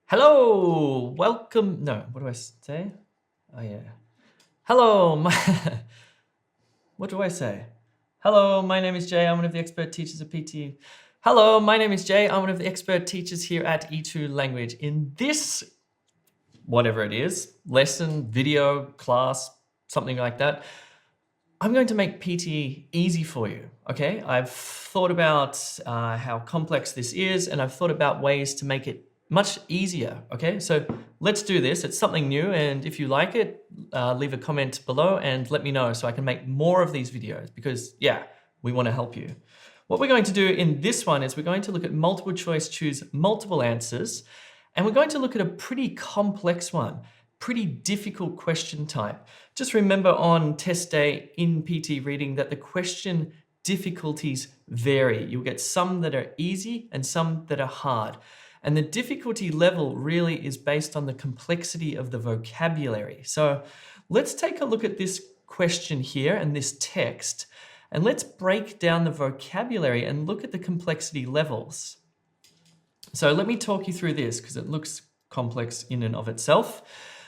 Hello, welcome. No, what do I say? Oh yeah. Hello, what do I say? Hello, my name is Jay. I'm one of the expert teachers at PTE. Hello, my name is Jay. I'm one of the expert teachers here at E2 Language. In this, whatever it is, lesson, video, class, something like that, I'm going to make PTE easy for you, okay? I've thought about how complex this is, and I've thought about ways to make it much easier, okay? So let's do this. It's something new, and if you like it, leave a comment below and let me know so I can make more of these videos because, yeah, we want to help you. What we're going to do in this one is we're going to look at multiple choice, choose multiple answers, and we're going to look at a pretty complex one, pretty difficult question type. Just remember on test day in PTE Reading that the question difficulties vary. You'll get some that are easy and some that are hard. And the difficulty level really is based on the complexity of the vocabulary. So let's take a look at this question here and this text, and let's break down the vocabulary and look at the complexity levels. So let me talk you through this because it looks complex in and of itself.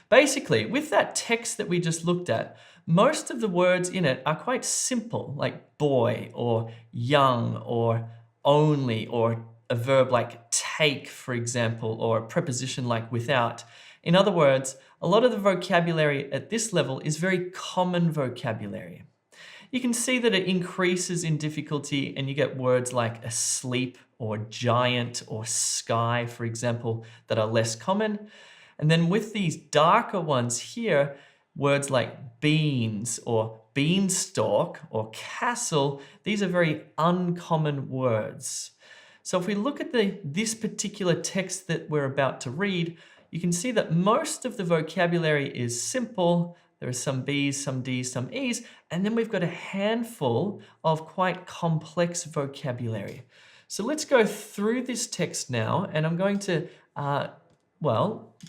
Basically, with that text that we just looked at, most of the words in it are quite simple, like boy or young or only, or a verb like take, for example, or a preposition like without. In other words, a lot of the vocabulary at this level is very common vocabulary. You can see that it increases in difficulty and you get words like asleep or giant or sky, for example, that are less common. And then with these darker ones here, words like beans or beanstalk or castle, these are very uncommon words. So if we look at this particular text that we're about to read, you can see that most of the vocabulary is simple. There are some B's, some D's, some E's, and then we've got a handful of quite complex vocabulary. So let's go through this text now, and I'm going to,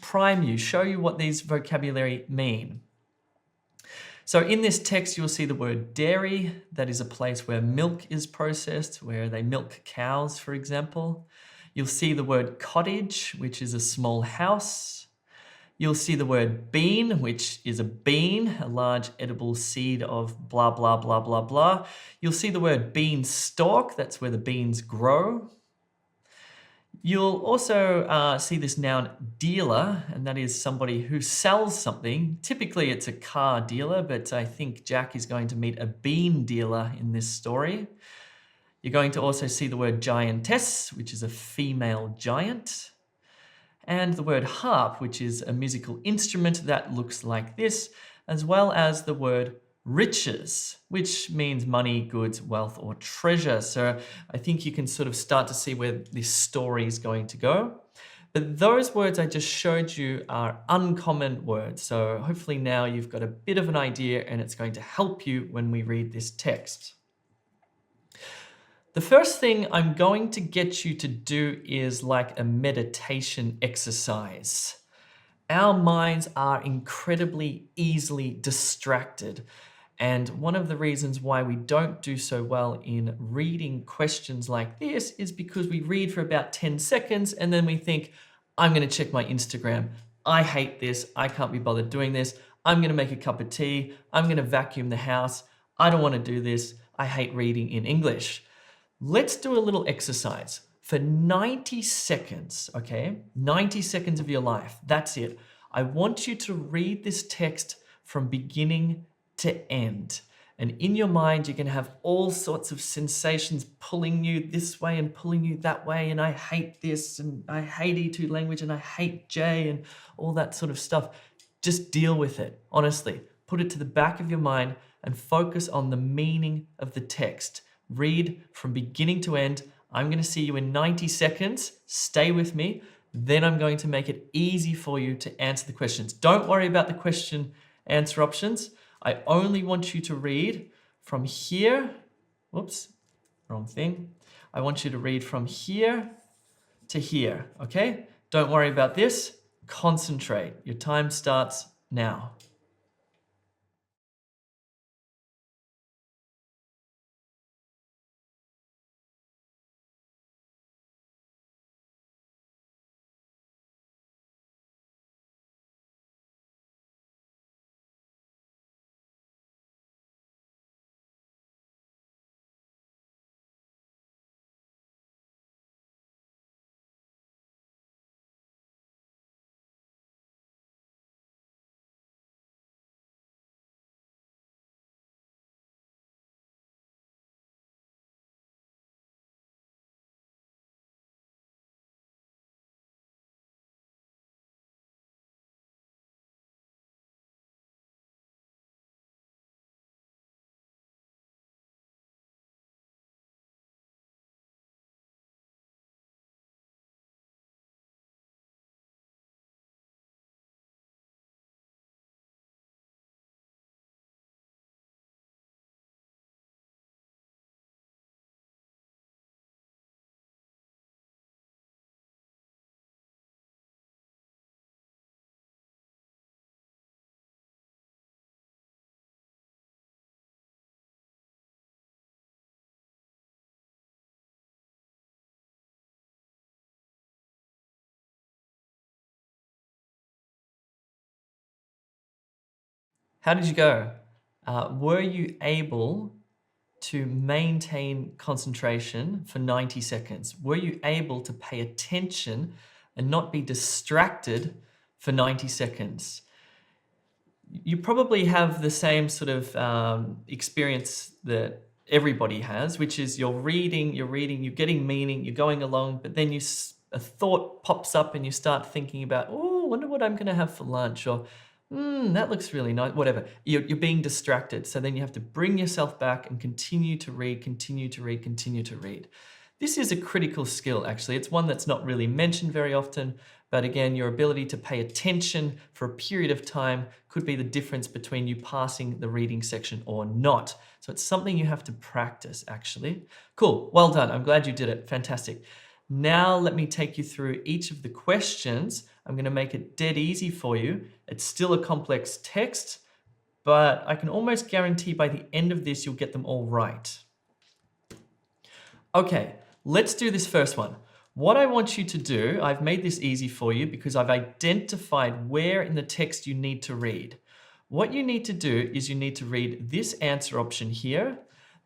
prime you, show you what these vocabulary mean. So in this text, you'll see the word dairy. That is a place where milk is processed, where they milk cows, for example. You'll see the word cottage, which is a small house. You'll see the word bean, which is a bean, a large edible seed of blah, blah, blah, blah, blah. You'll see the word beanstalk, that's where the beans grow. You'll also see this noun dealer, and that is somebody who sells something. Typically it's a car dealer, but I think Jack is going to meet a bean dealer in this story. You're going to also see the word giantess, which is a female giant. And the word harp, which is a musical instrument that looks like this, as well as the word riches, which means money, goods, wealth, or treasure. So I think you can sort of start to see where this story is going to go. But those words I just showed you are uncommon words. So hopefully now you've got a bit of an idea and it's going to help you when we read this text. The first thing I'm going to get you to do is like a meditation exercise. Our minds are incredibly easily distracted. And one of the reasons why we don't do so well in reading questions like this is because we read for about 10 seconds and then we think, I'm going to check my Instagram. I hate this. I can't be bothered doing this. I'm going to make a cup of tea. I'm going to vacuum the house. I don't want to do this. I hate reading in English. Let's do a little exercise for 90 seconds, okay? 90 seconds of your life, that's it. I want you to read this text from beginning to end. And in your mind, you can have all sorts of sensations pulling you this way and pulling you that way. And I hate this, and I hate E2 language, and I hate J, and all that sort of stuff. Just deal with it, honestly. Put it to the back of your mind and focus on the meaning of the text. Read from beginning to end. I'm going to see you in 90 seconds. Stay with me. Then I'm going to make it easy for you to answer the questions. Don't worry about the question answer options. I only want you to read from here. Whoops, wrong thing. I want you to read from here to here, okay? Don't worry about this. Concentrate. Your time starts now. How did you go? Were you able to maintain concentration for 90 seconds? Were you able to pay attention and not be distracted for 90 seconds? You probably have the same sort of experience that everybody has, which is you're reading, you're getting meaning, you're going along, but then a thought pops up and you start thinking about, oh, I wonder what I'm going to have for lunch, or that looks really nice, whatever. You're being distracted. So then you have to bring yourself back and continue to read, continue to read, continue to read. This is a critical skill, actually. It's one that's not really mentioned very often, but again, your ability to pay attention for a period of time could be the difference between you passing the reading section or not. So it's something you have to practice, actually. Cool, well done. I'm glad you did it. Fantastic. Now let me take you through each of the questions. I'm going to make it dead easy for you. It's still a complex text, but I can almost guarantee by the end of this, you'll get them all right. Okay, let's do this first one. What I want you to do, I've made this easy for you because I've identified where in the text you need to read. What you need to do is you need to read this answer option here,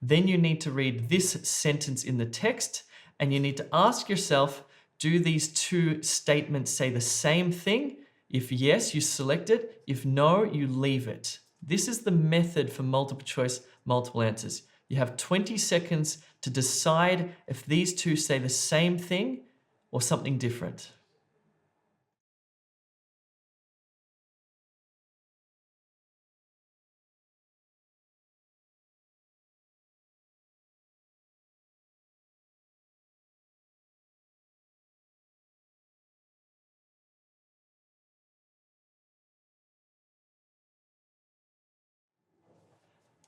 then you need to read this sentence in the text, and you need to ask yourself, do these two statements say the same thing? If yes, you select it. If no, you leave it. This is the method for multiple choice, multiple answers. You have 20 seconds to decide if these two say the same thing or something different.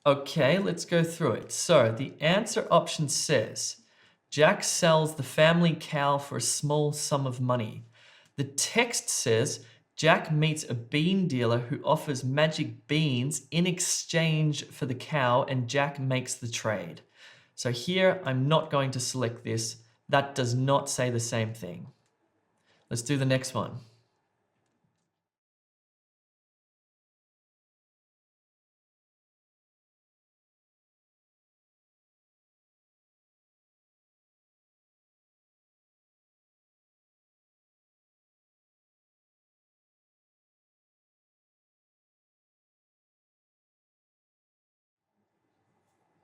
Okay, let's go through it. So the answer option says, Jack sells the family cow for a small sum of money. The text says, Jack meets a bean dealer who offers magic beans in exchange for the cow, and Jack makes the trade. So here, I'm not going to select this. That does not say the same thing. Let's do the next one.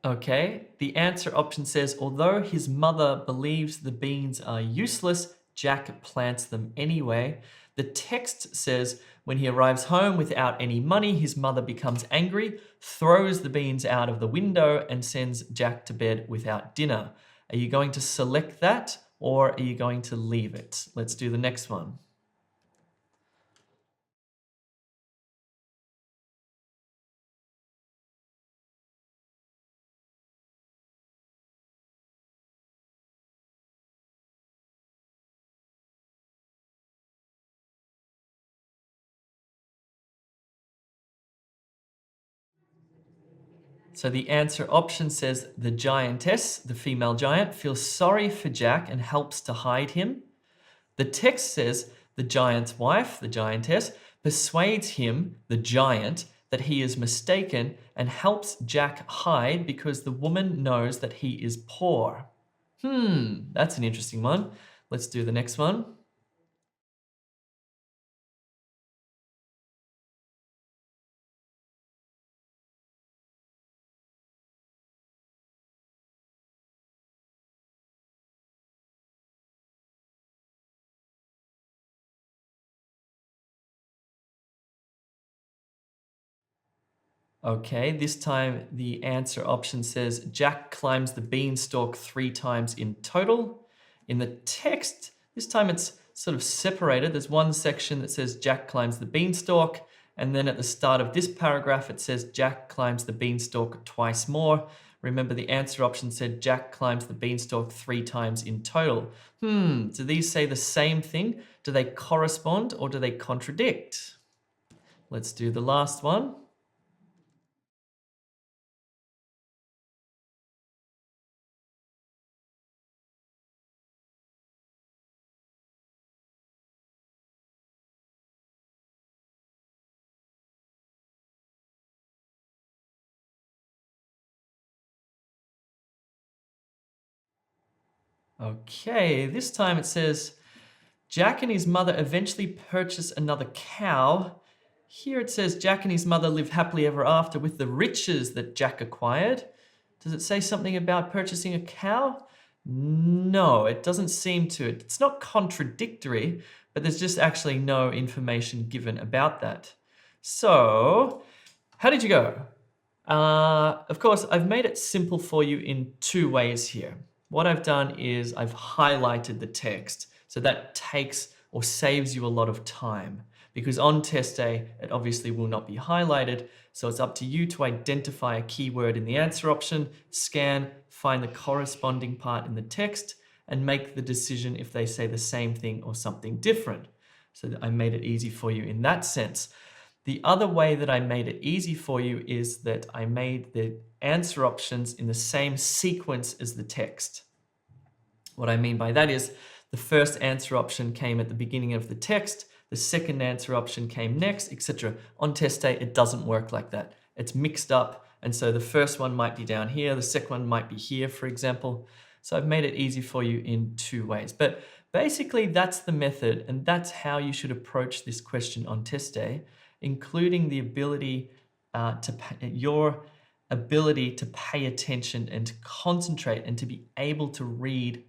Okay, the answer option says, although his mother believes the beans are useless, Jack plants them anyway. The text says, when he arrives home without any money, his mother becomes angry, throws the beans out of the window, and sends Jack to bed without dinner. Are you going to select that, or are you going to leave it? Let's do the next one. So the answer option says the giantess, the female giant, feels sorry for Jack and helps to hide him. The text says the giant's wife, the giantess, persuades him, the giant, that he is mistaken and helps Jack hide because the woman knows that he is poor. That's an interesting one. Let's do the next one. Okay, this time the answer option says Jack climbs the beanstalk 3 times in total. In the text, this time it's sort of separated. There's one section that says Jack climbs the beanstalk, and then at the start of this paragraph it says Jack climbs the beanstalk twice more. Remember, the answer option said Jack climbs the beanstalk 3 times in total. Do these say the same thing? Do they correspond or do they contradict? Let's do the last one. Okay, this time it says, Jack and his mother eventually purchase another cow. Here it says Jack and his mother live happily ever after with the riches that Jack acquired. Does it say something about purchasing a cow? No, it doesn't seem to. It's not contradictory, but there's just actually no information given about that. So, how did you go? Of course, I've made it simple for you in two ways here. What I've done is I've highlighted the text. So that takes or saves you a lot of time, because on test day, it obviously will not be highlighted. So it's up to you to identify a keyword in the answer option, scan, find the corresponding part in the text, and make the decision if they say the same thing or something different. So I made it easy for you in that sense. The other way that I made it easy for you is that I made the answer options in the same sequence as the text. What I mean by that is the first answer option came at the beginning of the text, the second answer option came next, etc. On test day, it doesn't work like that. It's mixed up, and so the first one might be down here, the second one might be here, for example. So I've made it easy for you in two ways. But basically, that's the method, and that's how you should approach this question on test day, including the ability your ability to pay attention and to concentrate and to be able to read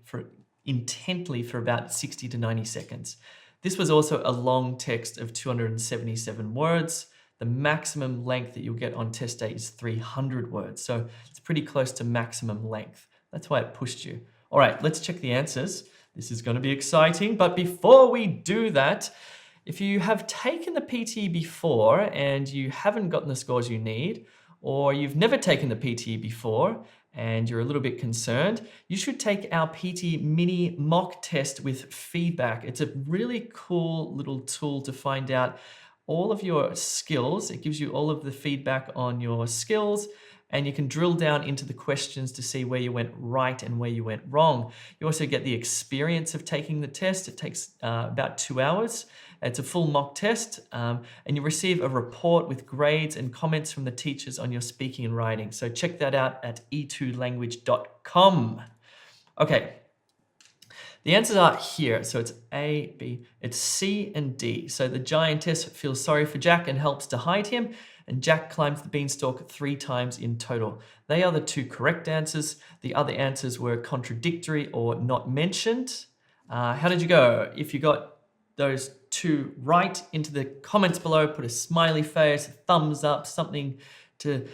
intently for about 60 to 90 seconds. This was also a long text of 277 words. The maximum length that you'll get on test day is 300 words. So it's pretty close to maximum length. That's why it pushed you. All right, let's check the answers. This is going to be exciting. But before we do that, if you have taken the PTE before and you haven't gotten the scores you need, or you've never taken the PTE before and you're a little bit concerned, you should take our PTE mini mock test with feedback. It's a really cool little tool to find out all of your skills. It gives you all of the feedback on your skills, and you can drill down into the questions to see where you went right and where you went wrong. You also get the experience of taking the test. It takes about 2 hours. It's a full mock test, and you receive a report with grades and comments from the teachers on your speaking and writing. So check that out at e2language.com. Okay, the answers are here. So it's A, B, it's C and D. So the giantess feels sorry for Jack and helps to hide him, and Jack climbs the beanstalk 3 times in total. They are the 2 correct answers. The other answers were contradictory or not mentioned. How did you go? If you got those 2 right, into the comments below, put a smiley face, a thumbs up, something to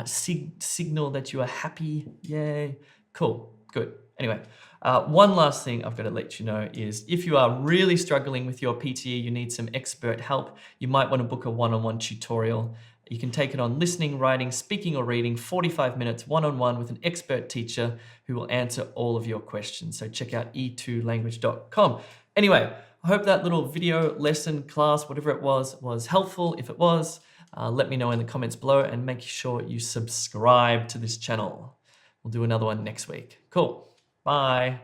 signal that you are happy. Yay. Cool. Good. Anyway, one last thing I've got to let you know is if you are really struggling with your PTE, you need some expert help, you might want to book a one-on-one tutorial. You can take it on listening, writing, speaking, or reading, 45 minutes one-on-one with an expert teacher who will answer all of your questions. So check out e2language.com. Anyway, I hope that little video lesson class, whatever it was helpful. If it was, let me know in the comments below and make sure you subscribe to this channel. We'll do another one next week. Cool. Bye.